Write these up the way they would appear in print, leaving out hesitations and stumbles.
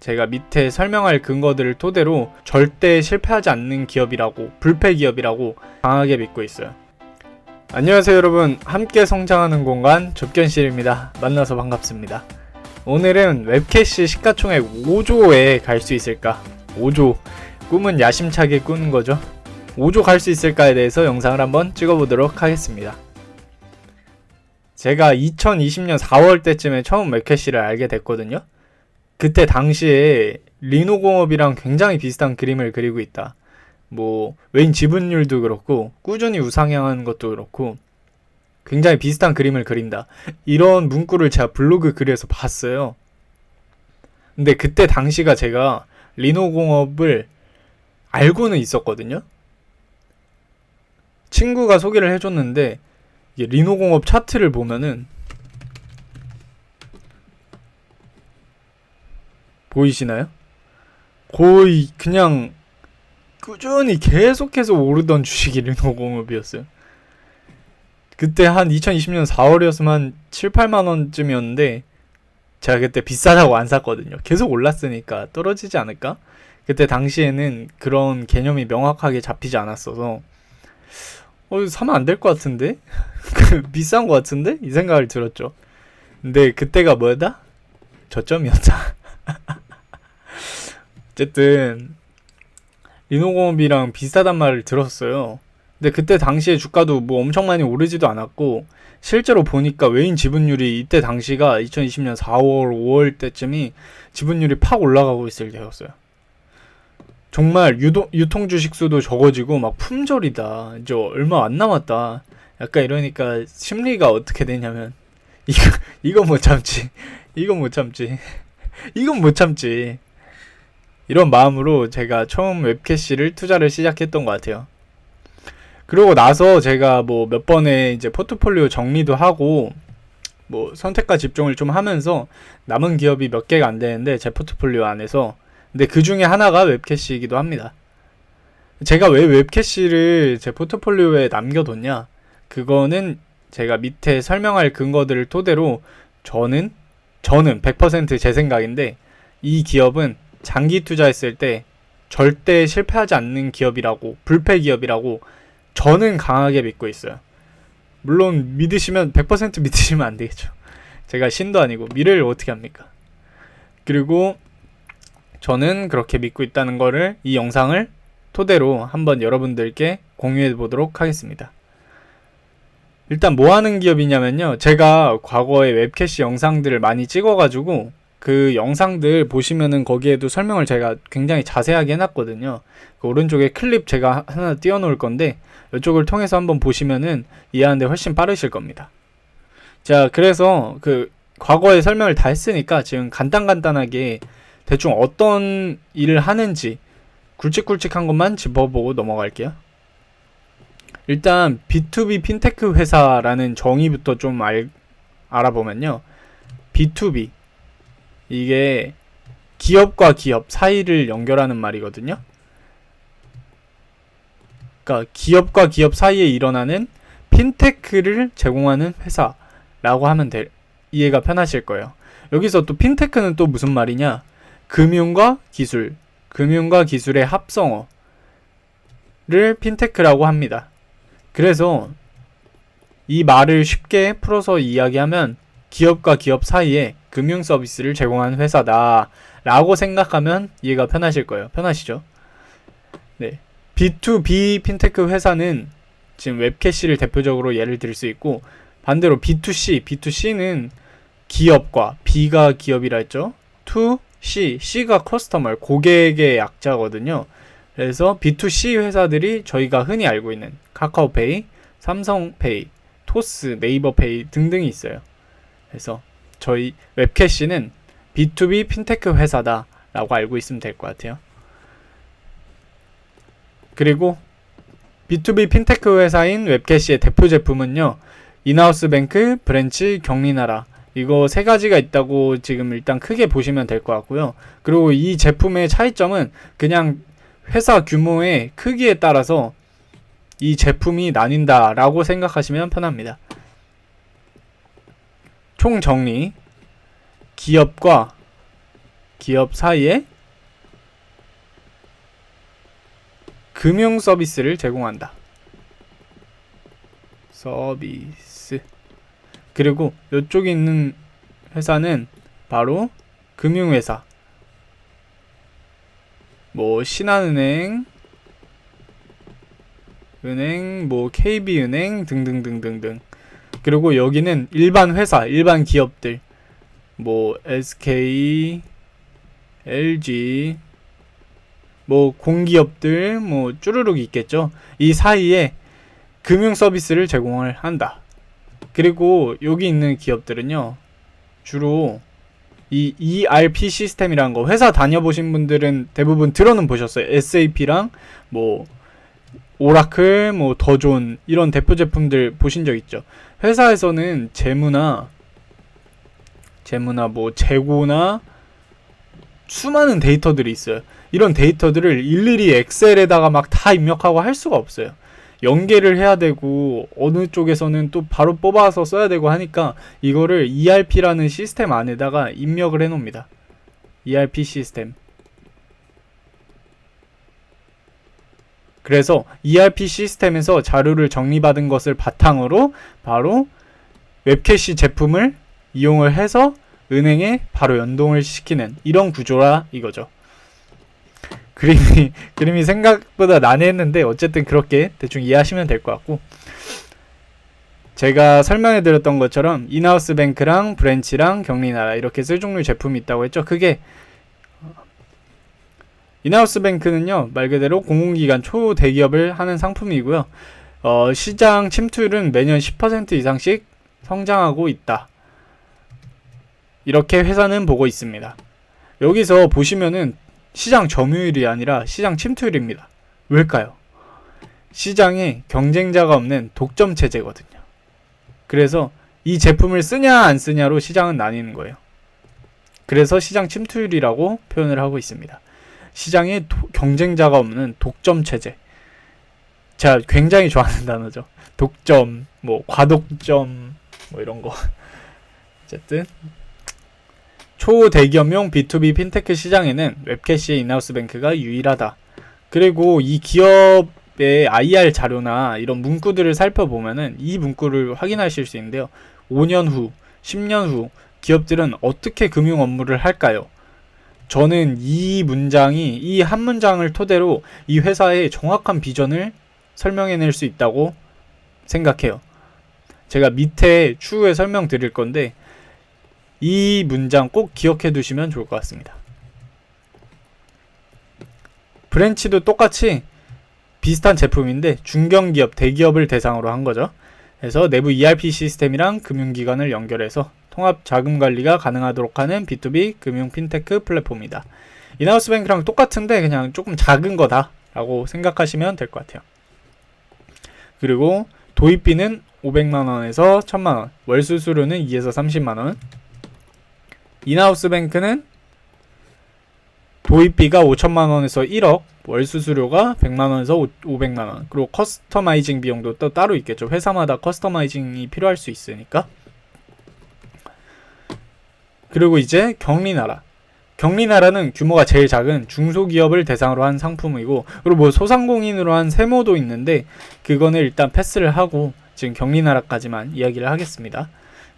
제가 밑에 설명할 근거들을 토대로 절대 실패하지 않는 기업이라고, 불패 기업이라고 강하게 믿고 있어요. 안녕하세요 여러분, 함께 성장하는 공간 접견실입니다. 만나서 반갑습니다. 오늘은 웹캐시 시가총액 5조에 갈 수 있을까? 5조, 꿈은 야심차게 꾸는 거죠. 5조 갈 수 있을까에 대해서 영상을 한번 찍어보도록 하겠습니다. 제가 2020년 4월 때쯤에 처음 웹캐시를 알게 됐거든요. 그때 당시에 리노공업이랑 굉장히 비슷한 그림을 그리고 있다. 외인 지분율도 그렇고 꾸준히 우상향하는 것도 그렇고 굉장히 비슷한 그림을 그린다. 이런 문구를 제가 블로그 글에서 봤어요. 근데 그때 당시가 제가 리노공업을 알고는 있었거든요. 친구가 소개를 해줬는데 이게 리노공업 차트를 보면은 보이시나요? 거의 그냥 꾸준히 계속해서 오르던 주식이 리노공업이었어요. 그때 한 2020년 4월이었으면 한 7, 8만원쯤이었는데 제가 그때 비싸다고 안 샀거든요. 계속 올랐으니까 떨어지지 않을까? 그때 당시에는 그런 개념이 명확하게 잡히지 않았어서 사면 안 될 것 같은데? 비싼 것 같은데? 이 생각을 들었죠. 근데 그때가 뭐였다? 저점이었다. 어쨌든 리노공업이랑 비슷하단 말을 들었어요. 근데 그때 당시에 주가도 엄청 많이 오르지도 않았고 실제로 보니까 외인 지분율이 이때 당시가 2020년 4월, 5월 때쯤이 지분율이 팍 올라가고 있을 때였어요. 정말 유통 주식 수도 적어지고 막 품절이다. 이제 얼마 안 남았다. 약간 이러니까 심리가 어떻게 되냐면 이거 못 참지. 이건 못 참지. 이건 못 참지. 이런 마음으로 제가 처음 웹캐시를 투자를 시작했던 것 같아요. 그러고 나서 제가 몇 번의 이제 포트폴리오 정리도 하고 선택과 집중을 좀 하면서 남은 기업이 몇 개가 안 되는데 제 포트폴리오 안에서, 근데 그 중에 하나가 웹캐시이기도 합니다. 제가 왜 웹캐시를 제 포트폴리오에 남겨뒀냐? 그거는 제가 밑에 설명할 근거들을 토대로 저는 100% 제 생각인데 이 기업은 장기 투자했을 때 절대 실패하지 않는 기업이라고, 불패 기업이라고 저는 강하게 믿고 있어요. 물론 100% 믿으시면 안 되겠죠. 제가 신도 아니고 미래를 어떻게 합니까? 그리고 저는 그렇게 믿고 있다는 거를 이 영상을 토대로 한번 여러분들께 공유해 보도록 하겠습니다. 일단 뭐 하는 기업이냐면요, 제가 과거에 웹캐시 영상들을 많이 찍어가지고 그 영상들 보시면은 거기에도 설명을 제가 굉장히 자세하게 해놨거든요. 그 오른쪽에 클립 제가 하나 띄워놓을 건데 이쪽을 통해서 한번 보시면은 이해하는데 훨씬 빠르실 겁니다. 자, 그래서 그 과거에 설명을 다 했으니까 지금 간단하게 대충 어떤 일을 하는지 굵직굵직한 것만 짚어보고 넘어갈게요. 일단 B2B 핀테크 회사라는 정의부터 좀 알아보면요, B2B, 이게 기업과 기업 사이를 연결하는 말이거든요. 그러니까 기업과 기업 사이에 일어나는 핀테크를 제공하는 회사라고 하면 이해가 편하실 거예요. 여기서 또 핀테크는 또 무슨 말이냐? 금융과 기술의 합성어를 핀테크라고 합니다. 그래서 이 말을 쉽게 풀어서 이야기하면 기업과 기업 사이에 금융 서비스를 제공하는 회사다 라고 생각하면 이해가 편하실 거예요. 편하시죠? 네. B2B 핀테크 회사는 지금 웹캐시를 대표적으로 예를 들 수 있고, 반대로 B2C는 기업과, B가 기업이라 했죠. to C가 커스터머, 고객의 약자거든요. 그래서 B2C 회사들이 저희가 흔히 알고 있는 카카오페이, 삼성페이, 토스, 네이버페이 등등이 있어요. 그래서 저희 웹캐시는 B2B 핀테크 회사다 라고 알고 있으면 될 것 같아요. 그리고 B2B 핀테크 회사인 웹캐시의 대표 제품은요, 인하우스뱅크, 브랜치, 경리나라, 이거 세 가지가 있다고 지금 일단 크게 보시면 될 것 같고요. 그리고 이 제품의 차이점은 그냥 회사 규모의 크기에 따라서 이 제품이 나뉜다 라고 생각하시면 편합니다. 총 정리, 기업과 기업 사이에 금융 서비스를 제공한다. 서비스. 그리고 이쪽에 있는 회사는 바로 금융회사. 뭐 신한은행, 뭐 KB은행 등등등등등. 그리고 여기는 일반 회사, 일반 기업들. 뭐 SK, LG, 뭐 공기업들 뭐 쭈루룩 있겠죠. 이 사이에 금융 서비스를 제공을 한다. 그리고 여기 있는 기업들은요, 주로 이 ERP 시스템이라는 거, 회사 다녀보신 분들은 대부분 들어는 보셨어요. SAP랑 뭐 오라클, 뭐 더존 이런 대표 제품들 보신 적 있죠. 회사에서는 재무나 뭐 재고나 수많은 데이터들이 있어요. 이런 데이터들을 일일이 엑셀에다가 막 다 입력하고 할 수가 없어요. 연계를 해야 되고 어느 쪽에서는 또 바로 뽑아서 써야 되고 하니까 이거를 ERP라는 시스템 안에다가 입력을 해 놓습니다. ERP 시스템. 그래서 ERP 시스템에서 자료를 정리받은 것을 바탕으로 바로 웹캐시 제품을 이용을 해서 은행에 바로 연동을 시키는 이런 구조라 이거죠. 그림이 생각보다 난해했는데 어쨌든 그렇게 대충 이해하시면 될 것 같고, 제가 설명해 드렸던 것처럼 인하우스 뱅크랑 브랜치랑 경리나라 이렇게 쓸 종류 제품이 있다고 했죠. 그게 인하우스 뱅크는요, 말 그대로 공공기관 초대기업을 하는 상품이고요. 시장 침투율은 매년 10% 이상씩 성장하고 있다. 이렇게 회사는 보고 있습니다. 여기서 보시면은 시장 점유율이 아니라 시장 침투율입니다. 왜일까요? 시장에 경쟁자가 없는 독점 체제거든요. 그래서 이 제품을 쓰냐 안 쓰냐로 시장은 나뉘는 거예요. 그래서 시장 침투율이라고 표현을 하고 있습니다. 시장에 경쟁자가 없는 독점 체제. 제가 굉장히 좋아하는 단어죠. 독점, 뭐 과독점, 뭐 이런 거. 어쨌든 초대기업용 B2B 핀테크 시장에는 웹캐시의 인하우스 뱅크가 유일하다. 그리고 이 기업의 IR 자료나 이런 문구들을 살펴보면은 이 문구를 확인하실 수 있는데요. 5년 후, 10년 후 기업들은 어떻게 금융 업무를 할까요? 저는 이 한 문장을 토대로 이 회사의 정확한 비전을 설명해낼 수 있다고 생각해요. 제가 밑에 추후에 설명드릴 건데 이 문장 꼭 기억해 두시면 좋을 것 같습니다. 브랜치도 똑같이 비슷한 제품인데 중견기업, 대기업을 대상으로 한 거죠. 그래서 내부 ERP 시스템이랑 금융기관을 연결해서 통합 자금 관리가 가능하도록 하는 B2B 금융 핀테크 플랫폼이다. 인하우스 뱅크랑 똑같은데 그냥 조금 작은 거다 라고 생각하시면 될 것 같아요. 그리고 도입비는 500만원에서 1000만원, 월 수수료는 2에서 30만원. 인하우스 뱅크는 도입비가 5천만원에서 1억, 월 수수료가 100만원에서 500만원, 그리고 커스터마이징 비용도 또 따로 있겠죠. 회사마다 커스터마이징이 필요할 수 있으니까. 그리고 이제 경리나라. 경리나라는 규모가 제일 작은 중소기업을 대상으로 한 상품이고, 그리고 뭐 소상공인으로 한 세모도 있는데 그거는 일단 패스를 하고 지금 경리나라까지만 이야기를 하겠습니다.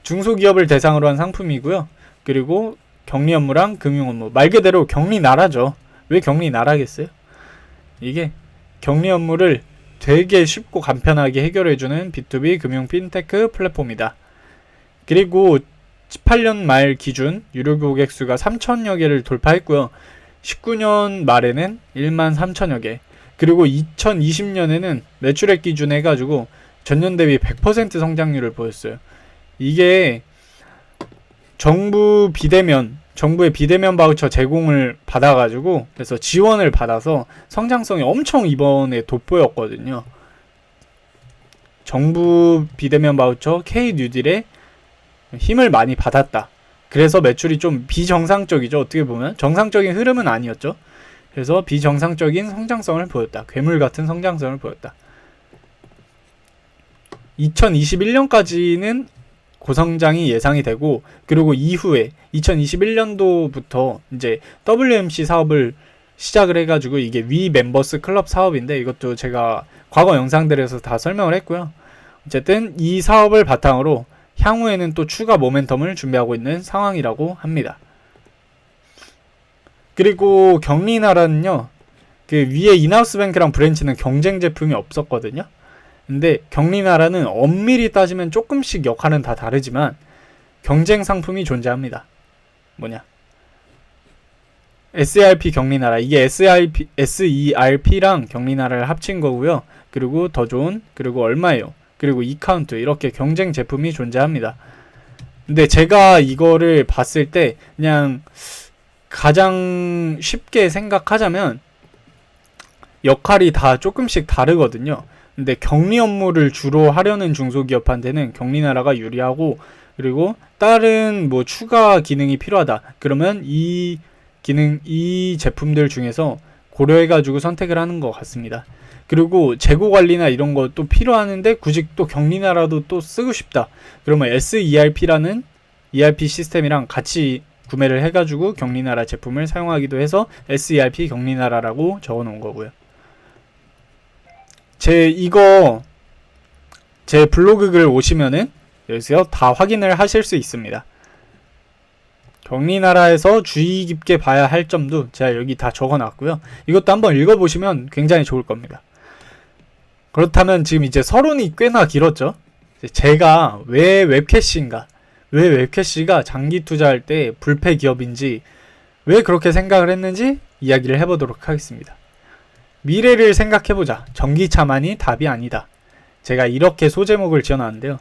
중소기업을 대상으로 한 상품이고요. 그리고 격리 업무랑 금융 업무, 말 그대로 격리나라죠. 왜 격리나라겠어요? 이게 격리 업무를 되게 쉽고 간편하게 해결해주는 B2B 금융 핀테크 플랫폼이다. 그리고 18년 말 기준 유료 고객 수가 3천여 개를 돌파했고요. 19년 말에는 1만 3천여 개. 그리고 2020년에는 매출액 기준 해가지고 전년 대비 100% 성장률을 보였어요. 이게 정부의 비대면 바우처 제공을 받아가지고, 그래서 지원을 받아서 성장성이 엄청 이번에 돋보였거든요. 정부 비대면 바우처 K-뉴딜에 힘을 많이 받았다. 그래서 매출이 좀 비정상적이죠. 어떻게 보면 정상적인 흐름은 아니었죠. 그래서 비정상적인 성장성을 보였다. 괴물 같은 성장성을 보였다. 2021년까지는 고성장이 예상이 되고, 그리고 이후에 2021년도부터 이제 WMC 사업을 시작을 해가지고 이게 위 멤버스 클럽 사업인데, 이것도 제가 과거 영상들에서 다 설명을 했고요. 어쨌든 이 사업을 바탕으로 향후에는 또 추가 모멘텀을 준비하고 있는 상황이라고 합니다. 그리고 경리나라는요, 그 위에 인하우스뱅크랑 브랜치는 경쟁 제품이 없었거든요. 근데 경리나라는 엄밀히 따지면 조금씩 역할은 다 다르지만 경쟁 상품이 존재합니다. 뭐냐? SERP 경리나라, 이게 SERP랑 경리나라를 합친 거고요. 그리고 더 좋은, 그리고 얼마예요? 그리고 이카운트, 이렇게 경쟁 제품이 존재합니다. 근데 제가 이거를 봤을 때 그냥 가장 쉽게 생각하자면 역할이 다 조금씩 다르거든요. 근데 격리 업무를 주로 하려는 중소기업한테는 경리나라가 유리하고, 그리고 다른 뭐 추가 기능이 필요하다 그러면 이 제품들 중에서 고려해가지고 선택을 하는 것 같습니다. 그리고 재고 관리나 이런 거 또 필요하는데 굳이 또 경리나라도 또 쓰고 싶다 그러면 SERP라는 ERP 시스템이랑 같이 구매를 해가지고 경리나라 제품을 사용하기도 해서 SERP 경리나라라고 적어 놓은 거고요. 제 블로그 글 오시면은 여기서 다 확인을 하실 수 있습니다. 경리나라에서 주의 깊게 봐야 할 점도 제가 여기 다 적어 놨고요. 이것도 한번 읽어보시면 굉장히 좋을 겁니다. 그렇다면 지금 이제 서론이 꽤나 길었죠. 제가 왜 웹캐시가 장기 투자할 때 불패 기업인지, 왜 그렇게 생각을 했는지 이야기를 해보도록 하겠습니다. 미래를 생각해보자. 전기차만이 답이 아니다. 제가 이렇게 소제목을 지어놨는데요.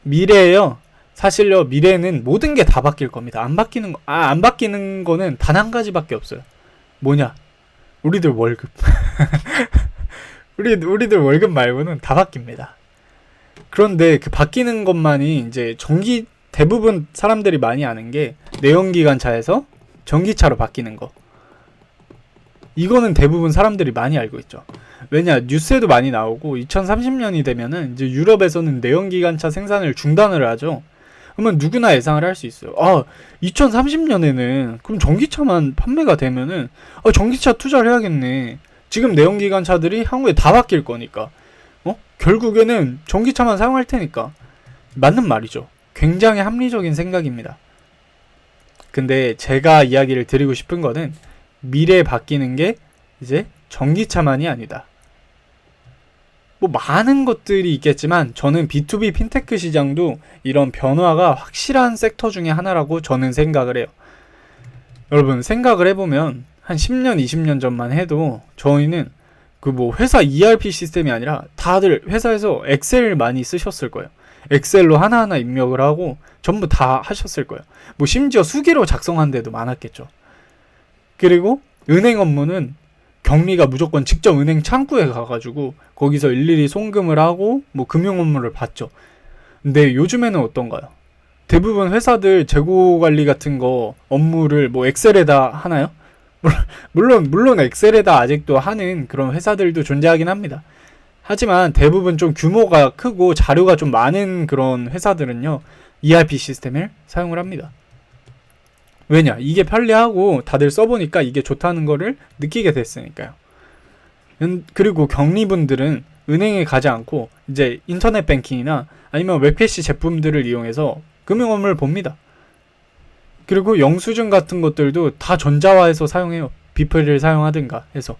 미래에요. 사실요, 미래에는 모든 게 다 바뀔 겁니다. 안 바뀌는 거는 단 한 가지밖에 없어요. 뭐냐? 우리들 월급. 우리들 월급 말고는 다 바뀝니다. 그런데 그 바뀌는 것만이 이제 대부분 사람들이 많이 아는 게 내연기관차에서 전기차로 바뀌는 거. 이거는 대부분 사람들이 많이 알고 있죠. 왜냐, 뉴스에도 많이 나오고 2030년이 되면은 이제 유럽에서는 내연기관차 생산을 중단을 하죠. 그러면 누구나 예상을 할 수 있어요. 2030년에는 그럼 전기차만 판매가 되면은 전기차 투자를 해야겠네. 지금 내연기관차들이 향후에 다 바뀔 거니까. 결국에는 전기차만 사용할 테니까. 맞는 말이죠. 굉장히 합리적인 생각입니다. 근데 제가 이야기를 드리고 싶은 거는 미래에 바뀌는 게 이제 전기차만이 아니다. 뭐 많은 것들이 있겠지만 저는 B2B 핀테크 시장도 이런 변화가 확실한 섹터 중에 하나라고 저는 생각을 해요. 여러분 생각을 해보면 한 10년, 20년 전만 해도 저희는 그 뭐 회사 ERP 시스템이 아니라 다들 회사에서 엑셀 많이 쓰셨을 거예요. 엑셀로 하나하나 입력을 하고 전부 다 하셨을 거예요. 뭐 심지어 수기로 작성한 데도 많았겠죠. 그리고 은행 업무는 경리가 무조건 직접 은행 창구에 가가지고 거기서 일일이 송금을 하고 뭐 금융 업무를 받죠. 근데 요즘에는 어떤가요? 대부분 회사들 재고 관리 같은 거 업무를 뭐 엑셀에다 하나요? 물론 엑셀에다 아직도 하는 그런 회사들도 존재하긴 합니다. 하지만 대부분 좀 규모가 크고 자료가 좀 많은 그런 회사들은요, ERP 시스템을 사용을 합니다. 왜냐? 이게 편리하고 다들 써보니까 이게 좋다는 거를 느끼게 됐으니까요. 그리고 경리분들은 은행에 가지 않고 이제 인터넷 뱅킹이나 아니면 웹PC 제품들을 이용해서 금융 업무를 봅니다. 그리고 영수증 같은 것들도 다 전자화해서 사용해요. 비플을 사용하든가 해서.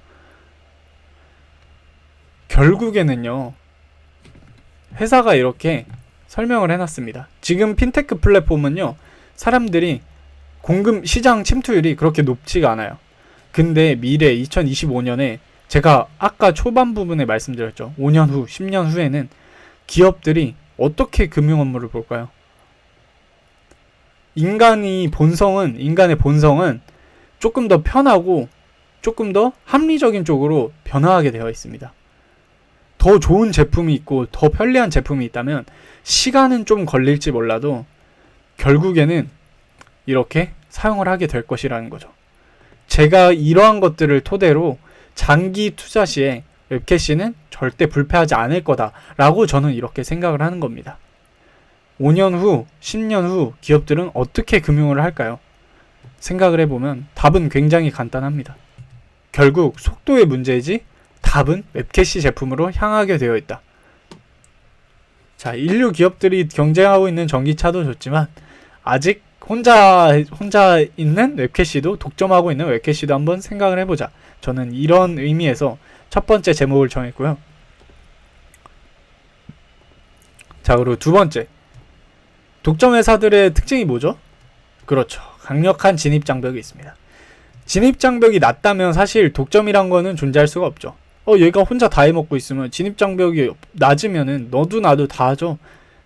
결국에는요, 회사가 이렇게 설명을 해놨습니다. 지금 핀테크 플랫폼은요, 사람들이 시장 침투율이 그렇게 높지가 않아요. 근데 미래 2025년에 제가 아까 초반 부분에 말씀드렸죠. 5년 후, 10년 후에는 기업들이 어떻게 금융 업무를 볼까요? 인간의 본성은 조금 더 편하고 조금 더 합리적인 쪽으로 변화하게 되어 있습니다. 더 좋은 제품이 있고 더 편리한 제품이 있다면 시간은 좀 걸릴지 몰라도 결국에는 이렇게 사용을 하게 될 것이라는 거죠. 제가 이러한 것들을 토대로 장기 투자 시에 웹캐시는 절대 불패하지 않을 거다라고 저는 이렇게 생각을 하는 겁니다. 5년 후, 10년 후 기업들은 어떻게 금융을 할까요? 생각을 해보면 답은 굉장히 간단합니다. 결국 속도의 문제이지 답은 웹캐시 제품으로 향하게 되어 있다. 자, 인류 기업들이 경쟁하고 있는 전기차도 좋지만 아직 혼자 있는 웹캐시도, 독점하고 있는 웹캐시도 한번 생각을 해보자. 저는 이런 의미에서 첫 번째 제목을 정했고요. 자, 그리고 두 번째, 독점 회사들의 특징이 뭐죠? 그렇죠, 강력한 진입장벽이 있습니다. 진입장벽이 낮다면 사실 독점이란 거는 존재할 수가 없죠. 얘가 혼자 다 해먹고 있으면, 진입장벽이 낮으면은 너도 나도 다 하죠.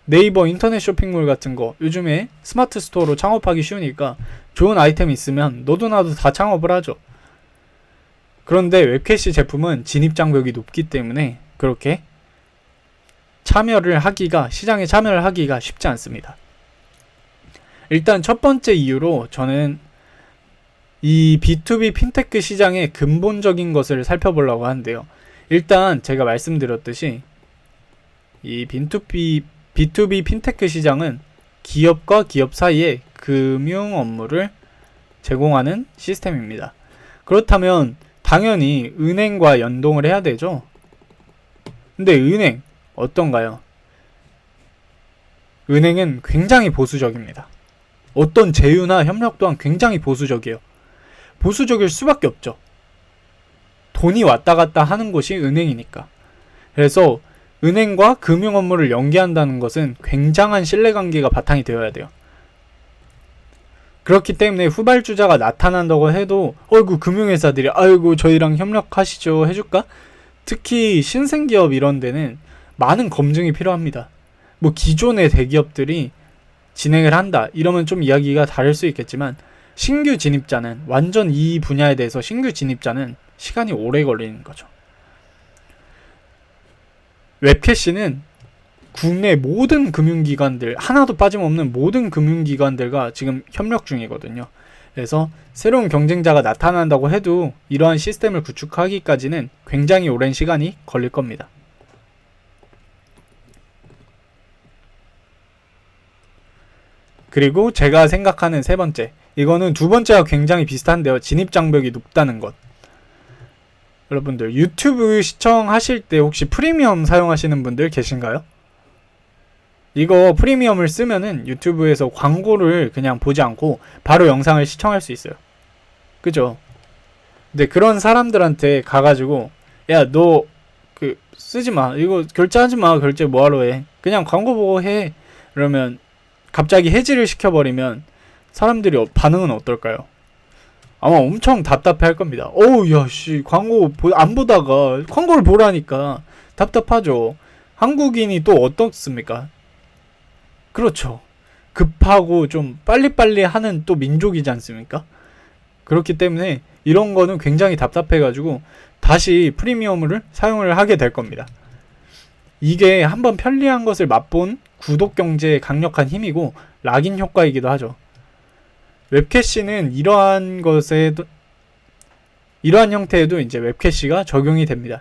네이버 인터넷 쇼핑몰 같은 거 요즘에 스마트 스토어로 창업하기 쉬우니까 좋은 아이템 있으면 너도 나도 다 창업을 하죠. 그런데 웹캐시 제품은 진입장벽이 높기 때문에 그렇게 시장에 참여를 하기가 쉽지 않습니다. 일단 첫 번째 이유로 저는 이 B2B 핀테크 시장의 근본적인 것을 살펴보려고 하는데요. 일단 제가 말씀드렸듯이 이 B2B 핀테크 시장은 기업과 기업 사이에 금융 업무를 제공하는 시스템입니다. 그렇다면 당연히 은행과 연동을 해야 되죠. 근데 은행 어떤가요? 은행은 굉장히 보수적입니다. 어떤 제휴나 협력 또한 굉장히 보수적이에요. 보수적일 수밖에 없죠. 돈이 왔다 갔다 하는 곳이 은행이니까. 그래서 은행과 금융 업무를 연계한다는 것은 굉장한 신뢰관계가 바탕이 되어야 돼요. 그렇기 때문에 후발주자가 나타난다고 해도 금융회사들이 저희랑 협력하시죠 해줄까? 특히 신생기업 이런 데는 많은 검증이 필요합니다. 기존의 대기업들이 진행을 한다 이러면 좀 이야기가 다를 수 있겠지만, 신규 진입자는, 완전 이 분야에 대해서 신규 진입자는 시간이 오래 걸리는 거죠. 웹캐시는 국내 모든 금융기관들, 하나도 빠짐없는 모든 금융기관들과 지금 협력 중이거든요. 그래서 새로운 경쟁자가 나타난다고 해도 이러한 시스템을 구축하기까지는 굉장히 오랜 시간이 걸릴 겁니다. 그리고 제가 생각하는 세 번째, 이거는 두 번째와 굉장히 비슷한데요. 진입장벽이 높다는 것. 여러분들 유튜브 시청하실 때 혹시 프리미엄 사용하시는 분들 계신가요? 이거 프리미엄을 쓰면은 유튜브에서 광고를 그냥 보지 않고 바로 영상을 시청할 수 있어요. 그죠? 근데 그런 사람들한테 가가지고 너 쓰지마, 이거 결제하지마, 결제 뭐하러 해, 그냥 광고 보고 해, 그러면 갑자기 해지를 시켜버리면 사람들이 반응은 어떨까요? 아마 엄청 답답해 할 겁니다. 광고 안 보다가 광고를 보라니까 답답하죠. 한국인이 또 어떻습니까? 그렇죠. 급하고 좀 빨리빨리 하는 또 민족이지 않습니까? 그렇기 때문에 이런 거는 굉장히 답답해가지고 다시 프리미엄을 사용을 하게 될 겁니다. 이게 한번 편리한 것을 맛본 구독 경제의 강력한 힘이고 락인 효과이기도 하죠. 웹캐시는 이러한 형태에도 이제 웹캐시가 적용이 됩니다.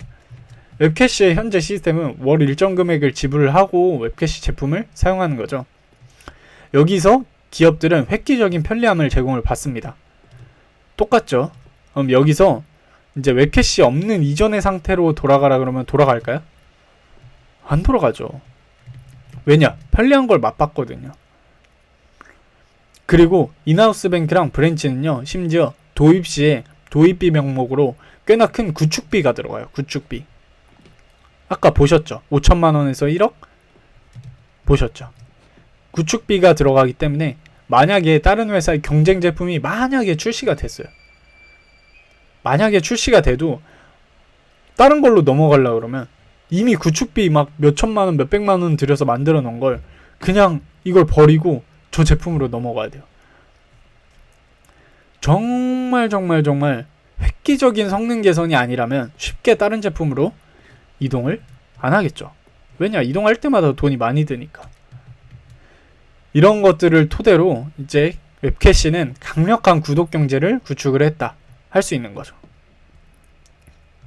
웹캐시의 현재 시스템은 월 일정 금액을 지불을 하고 웹캐시 제품을 사용하는 거죠. 여기서 기업들은 획기적인 편리함을 제공을 받습니다. 똑같죠? 그럼 여기서 이제 웹캐시 없는 이전의 상태로 돌아가라 그러면 돌아갈까요? 안 돌아가죠. 왜냐? 편리한 걸 맛봤거든요. 그리고 인하우스뱅크랑 브랜치는요, 심지어 도입 시에 도입비 명목으로 꽤나 큰 구축비가 들어가요. 구축비. 아까 보셨죠? 5천만원에서 1억? 보셨죠? 구축비가 들어가기 때문에 만약에 다른 회사의 경쟁 제품이 만약에 출시가 됐어요. 만약에 출시가 돼도 다른 걸로 넘어가려고 그러면 이미 구축비 막 몇천만원, 몇백만원 들여서 만들어 놓은 걸 그냥 이걸 버리고 저 제품으로 넘어가야 돼요. 정말 획기적인 성능 개선이 아니라면 쉽게 다른 제품으로 이동을 안 하겠죠. 왜냐? 이동할 때마다 돈이 많이 드니까. 이런 것들을 토대로 이제 웹캐시는 강력한 구독 경제를 구축을 했다 할 수 있는 거죠.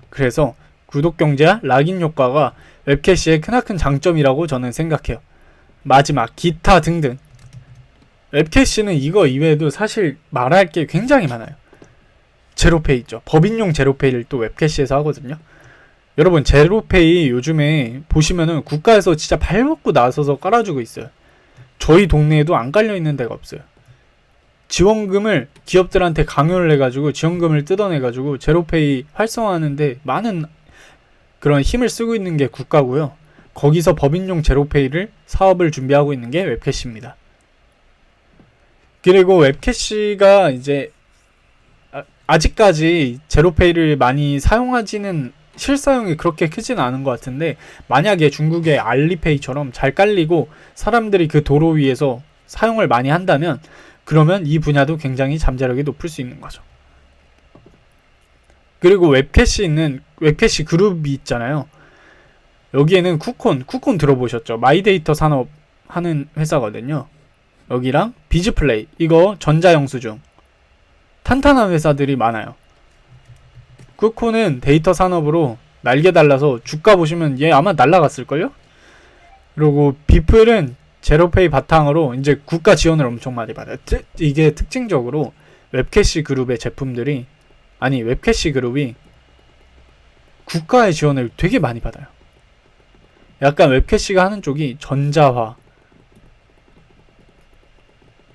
그래서 구독 경제와 락인 효과가 웹캐시의 크나큰 장점이라고 저는 생각해요. 마지막 기타 등등. 웹캐시는 이거 이외에도 사실 말할 게 굉장히 많아요. 제로페이 있죠. 법인용 제로페이를 또 웹캐시에서 하거든요. 여러분 제로페이 요즘에 보시면은 국가에서 진짜 발벗고 나서서 깔아주고 있어요. 저희 동네에도 안 깔려있는 데가 없어요. 지원금을 기업들한테 강요를 해가지고 지원금을 뜯어내가지고 제로페이 활성화하는데 많은 그런 힘을 쓰고 있는 게 국가고요. 거기서 법인용 제로페이를 사업을 준비하고 있는 게 웹캐시입니다. 그리고 웹캐시가 이제 아직까지 제로페이를 많이 사용하지는 실사용이 그렇게 크진 않은 것 같은데, 만약에 중국의 알리페이처럼 잘 깔리고 사람들이 그 도로 위에서 사용을 많이 한다면 그러면 이 분야도 굉장히 잠재력이 높을 수 있는 거죠. 그리고 웹캐시 그룹이 있잖아요. 여기에는 쿠콘 들어보셨죠? 마이데이터 산업 하는 회사거든요. 여기랑 비즈플레이, 이거 전자영수증, 탄탄한 회사들이 많아요. 쿠콘은 데이터 산업으로 날개 달라서 주가 보시면 얘 아마 날라갔을걸요? 그리고 비플은 제로페이 바탕으로 이제 국가 지원을 엄청 많이 받아요. 이게 특징적으로 웹캐시 그룹의 제품들이, 아니 웹캐시 그룹이 국가의 지원을 되게 많이 받아요. 약간 웹캐시가 하는 쪽이 전자화,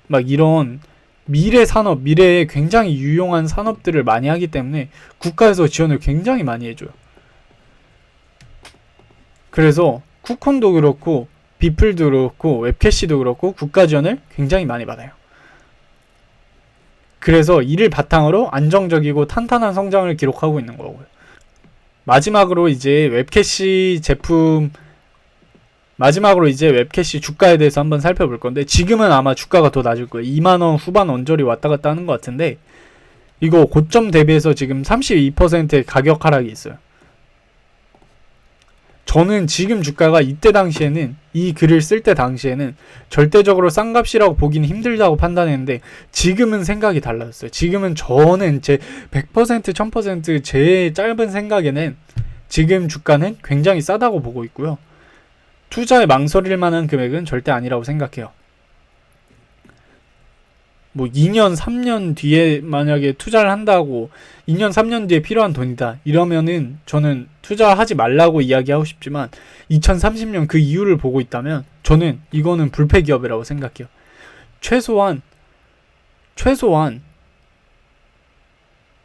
막 이런 미래 산업, 미래에 굉장히 유용한 산업들을 많이 하기 때문에 국가에서 지원을 굉장히 많이 해줘요. 그래서 쿠콘도 그렇고 비플도 그렇고 웹캐시도 그렇고 국가 지원을 굉장히 많이 받아요. 그래서 이를 바탕으로 안정적이고 탄탄한 성장을 기록하고 있는 거고요. 마지막으로 이제 웹캐시 주가에 대해서 한번 살펴볼 건데, 지금은 아마 주가가 더 낮을 거예요. 2만원 후반 언저리 왔다 갔다 하는 것 같은데, 이거 고점 대비해서 지금 32%의 가격 하락이 있어요. 저는 지금 주가가 이때 당시에는, 이 글을 쓸 때 당시에는 절대적으로 싼 값이라고 보기는 힘들다고 판단했는데, 지금은 생각이 달라졌어요. 지금은 저는 제 100% 1000% 제 짧은 생각에는 지금 주가는 굉장히 싸다고 보고 있고요. 투자에 망설일 만한 금액은 절대 아니라고 생각해요. 뭐 2년 3년 뒤에 만약에 투자를 한다고 2년 3년 뒤에 필요한 돈이다 이러면은 저는 투자하지 말라고 이야기하고 싶지만, 2030년 그 이유를 보고 있다면 저는 이거는 불패 기업이라고 생각해요. 최소한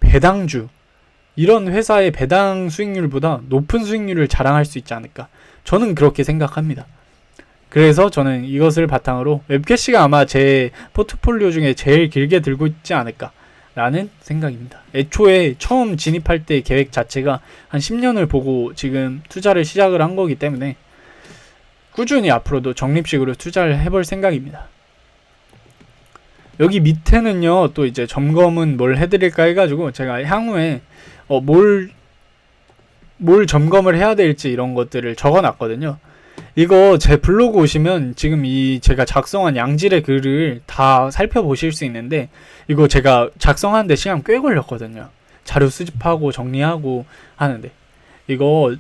배당주, 이런 회사의 배당 수익률보다 높은 수익률을 자랑할 수 있지 않을까, 저는 그렇게 생각합니다. 그래서 저는 이것을 바탕으로 웹캐시가 아마 제 포트폴리오 중에 제일 길게 들고 있지 않을까 라는 생각입니다. 애초에 처음 진입할 때 계획 자체가 한 10년을 보고 지금 투자를 시작을 한 거기 때문에 꾸준히 앞으로도 적립식으로 투자를 해볼 생각입니다. 여기 밑에는요, 또 이제 점검은 뭘 해드릴까 해가지고 제가 향후에 뭘 점검을 해야 될지 이런 것들을 적어놨거든요. 이거 제 블로그 오시면 지금 이 제가 작성한 양질의 글을 다 살펴보실 수 있는데, 이거 제가 작성하는데 시간 꽤 걸렸거든요. 자료 수집하고 정리하고 하는데, 이거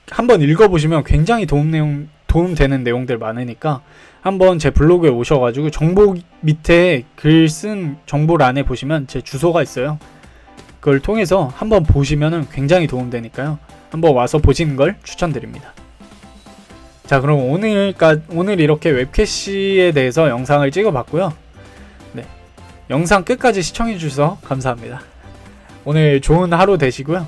한번 읽어보시면 굉장히 도움되는 내용들 많으니까 한번 제 블로그에 오셔가지고 정보 밑에 글 쓴 정보란에 보시면 제 주소가 있어요. 그걸 통해서 한번 보시면은 굉장히 도움되니까요. 한번 와서 보시는 걸 추천드립니다. 자, 그럼 오늘 이렇게 웹캐시에 대해서 영상을 찍어봤고요. 네, 영상 끝까지 시청해주셔서 감사합니다. 오늘 좋은 하루 되시고요.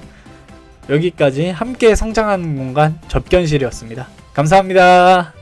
여기까지 함께 성장하는 공간 접견실이었습니다. 감사합니다.